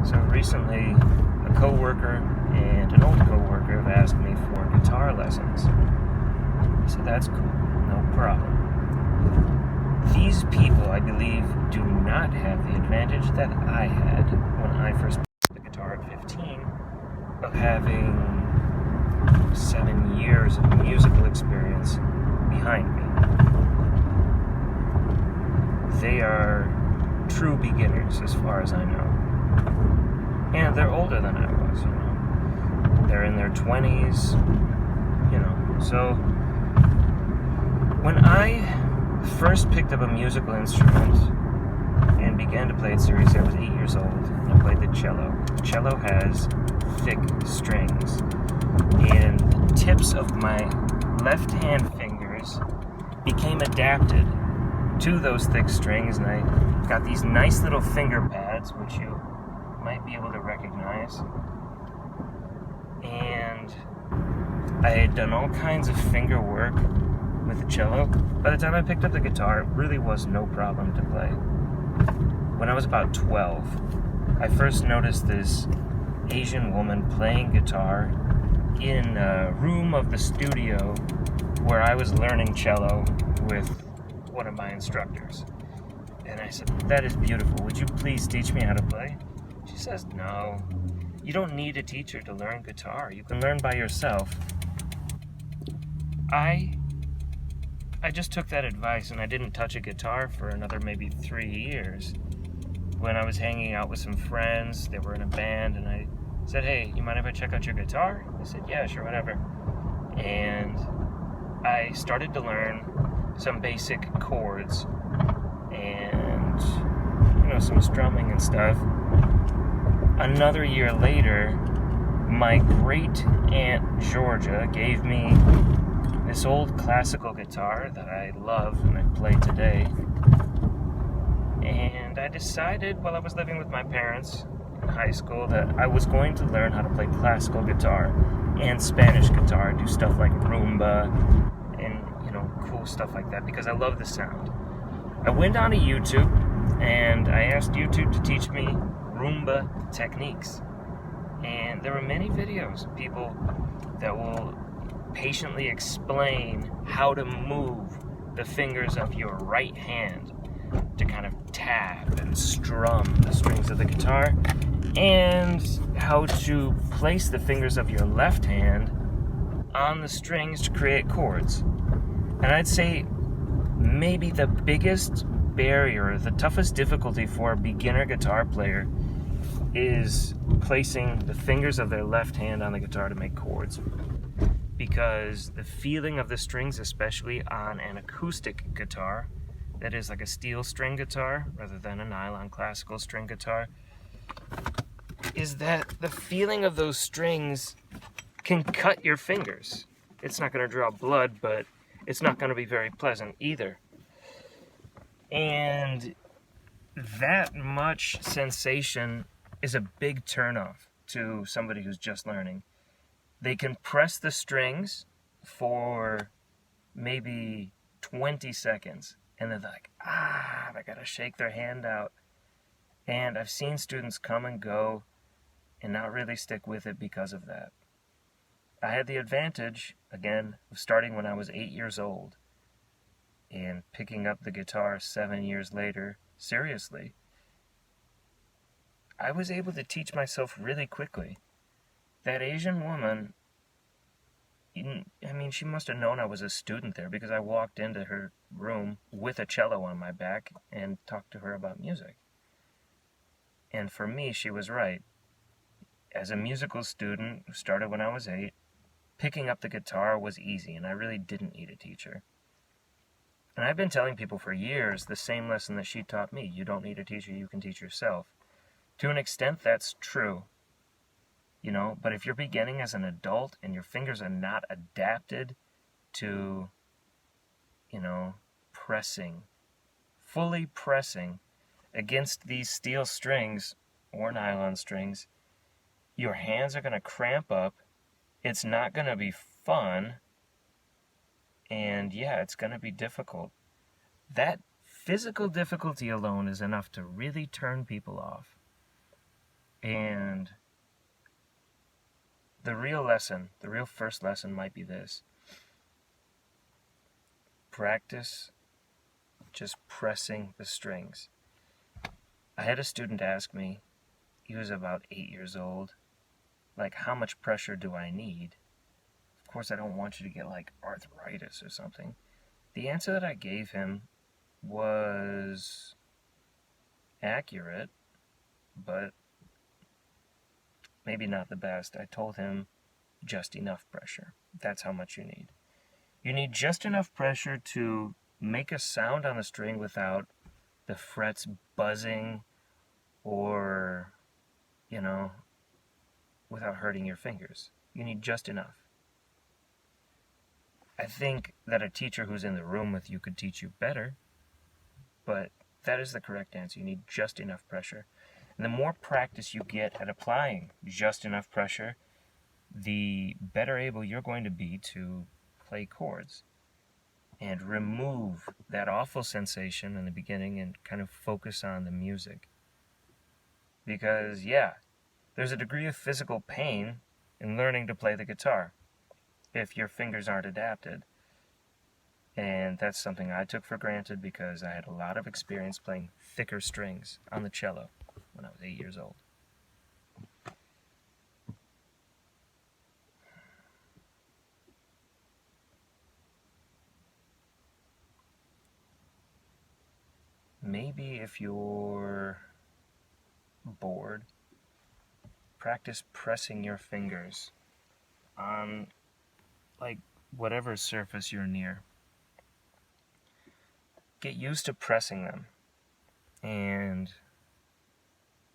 So recently, a coworker and an old coworker have asked me for guitar lessons. I said, that's cool, no problem. These people, I believe, do not have the advantage that I had when I first picked the guitar at 15, of having 7 years of musical experience behind me. They are true beginners as far as I know. And they're older than I was, They're in their 20s, So when I first picked up a musical instrument and began to play it seriously, I was 8 years old, and I played the cello. The cello has thick strings, and the tips of my left-hand fingers became adapted to those thick strings, and I got these nice little finger pads, which you might be able to recognize. And I had done all kinds of finger work with the cello. By the time I picked up the guitar, it really was no problem to play. When I was about 12, I first noticed this Asian woman playing guitar in a room of the studio where I was learning cello with one of my instructors. And I said, that is beautiful. Would you please teach me how to play? She says, no. You don't need a teacher to learn guitar. You can learn by yourself. I just took that advice and I didn't touch a guitar for another maybe 3 years. When I was hanging out with some friends, they were in a band, and I said, hey, you mind if I check out your guitar? They said, yeah, sure, whatever. And I started to learn some basic chords and, some strumming and stuff. Another year later, my great aunt Georgia gave me this old classical guitar that I love and I play today. And I decided while I was living with my parents in high school that I was going to learn how to play classical guitar and Spanish guitar, do stuff like rumba and, cool stuff like that, because I love the sound. I went on to YouTube and I asked YouTube to teach me rumba techniques. And there were many videos of people that will patiently explain how to move the fingers of your right hand to kind of tap and strum the strings of the guitar, and how to place the fingers of your left hand on the strings to create chords. And I'd say maybe the biggest barrier, the toughest difficulty for a beginner guitar player is placing the fingers of their left hand on the guitar to make chords. Because the feeling of the strings, especially on an acoustic guitar, that is like a steel string guitar rather than a nylon classical string guitar, is that the feeling of those strings can cut your fingers. It's not going to draw blood, but it's not going to be very pleasant either. And that much sensation is a big turnoff to somebody who's just learning. They can press the strings for maybe 20 seconds, and then they're like, they gotta shake their hand out. And I've seen students come and go and not really stick with it because of that. I had the advantage, again, of starting when I was 8 years old and picking up the guitar 7 years later, seriously. I was able to teach myself really quickly. That Asian woman, she must have known I was a student there, because I walked into her room with a cello on my back and talked to her about music. And for me, she was right. As a musical student who started when I was 8, picking up the guitar was easy, and I really didn't need a teacher. And I've been telling people for years the same lesson that she taught me. You don't need a teacher, you can teach yourself. To an extent, that's true. But if you're beginning as an adult and your fingers are not adapted to, fully pressing against these steel strings or nylon strings, your hands are going to cramp up. It's not going to be fun. And it's going to be difficult. That physical difficulty alone is enough to really turn people off. And the real first lesson might be this: practice just pressing the strings. I had a student ask me, he was about 8 years old, like, how much pressure do I need? Of course, I don't want you to get like arthritis or something. The answer that I gave him was accurate, but maybe not the best. I told him just enough pressure. That's how much you need. You need just enough pressure to make a sound on the string without the frets buzzing or, without hurting your fingers. You need just enough. I think that a teacher who's in the room with you could teach you better, but that is the correct answer. You need just enough pressure. And the more practice you get at applying just enough pressure, the better able you're going to be to play chords and remove that awful sensation in the beginning and kind of focus on the music. Because, yeah, there's a degree of physical pain in learning to play the guitar if your fingers aren't adapted. And that's something I took for granted because I had a lot of experience playing thicker strings on the cello when I was 8 years old. Maybe if you're bored, practice pressing your fingers on like whatever surface you're near. Get used to pressing them, and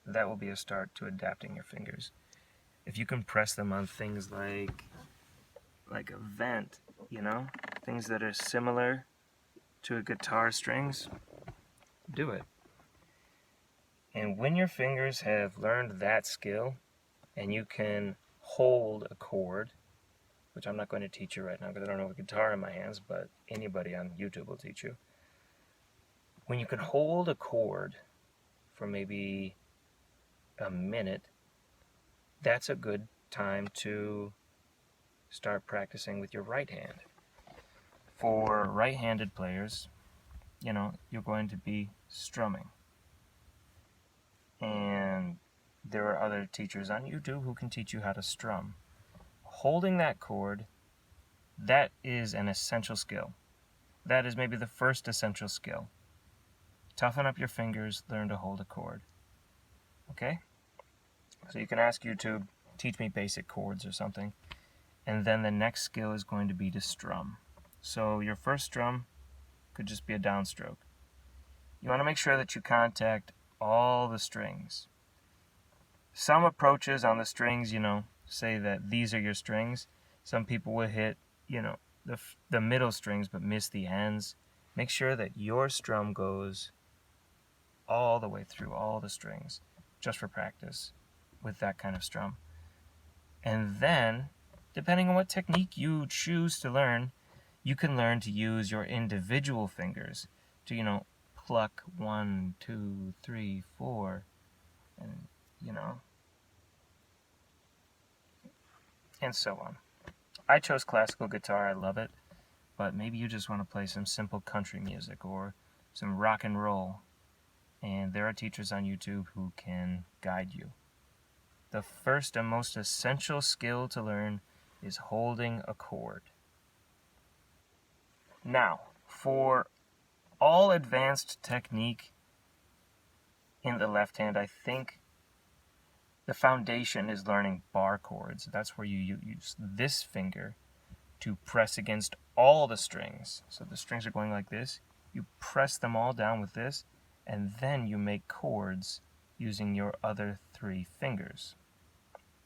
that will be a start to adapting your fingers. If you can press them on things like a vent, things that are similar to a guitar strings, do it. And when your fingers have learned that skill and you can hold a chord, which I'm not going to teach you right now because I don't have a guitar in my hands, but anybody on YouTube will teach you. When you can hold a chord for maybe a minute, that's a good time to start practicing with your right hand. For right-handed players, you're going to be strumming. And there are other teachers on YouTube who can teach you how to strum. Holding that chord, that is an essential skill. That is maybe the first essential skill. Toughen up your fingers, learn to hold a chord. Okay? So you can ask YouTube, teach me basic chords or something. And then the next skill is going to be to strum. So your first strum could just be a downstroke. You want to make sure that you contact all the strings. Some approaches on the strings, say that these are your strings. Some people will hit, the middle strings but miss the ends. Make sure that your strum goes all the way through all the strings, just for practice with that kind of strum. And then, depending on what technique you choose to learn, you can learn to use your individual fingers to, pluck 1, 2, 3, 4, and, and so on. I chose classical guitar, I love it, but maybe you just want to play some simple country music or some rock and roll, and there are teachers on YouTube who can guide you. The first and most essential skill to learn is holding a chord. Now, for all advanced technique in the left hand, I think the foundation is learning bar chords. That's where you use this finger to press against all the strings. So the strings are going like this. You press them all down with this, and then you make chords using your other 3 fingers.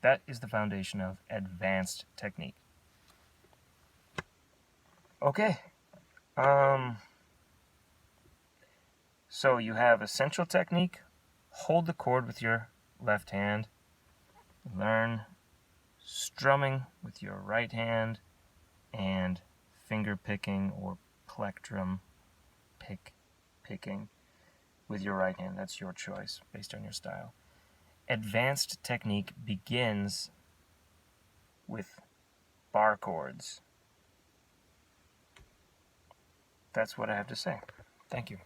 That is the foundation of advanced technique. Okay. So you have essential technique, hold the chord with your left hand, learn strumming with your right hand, and finger picking or plectrum picking with your right hand. That's your choice based on your style. advanced technique begins with bar chords. That's what I have to say. Thank you.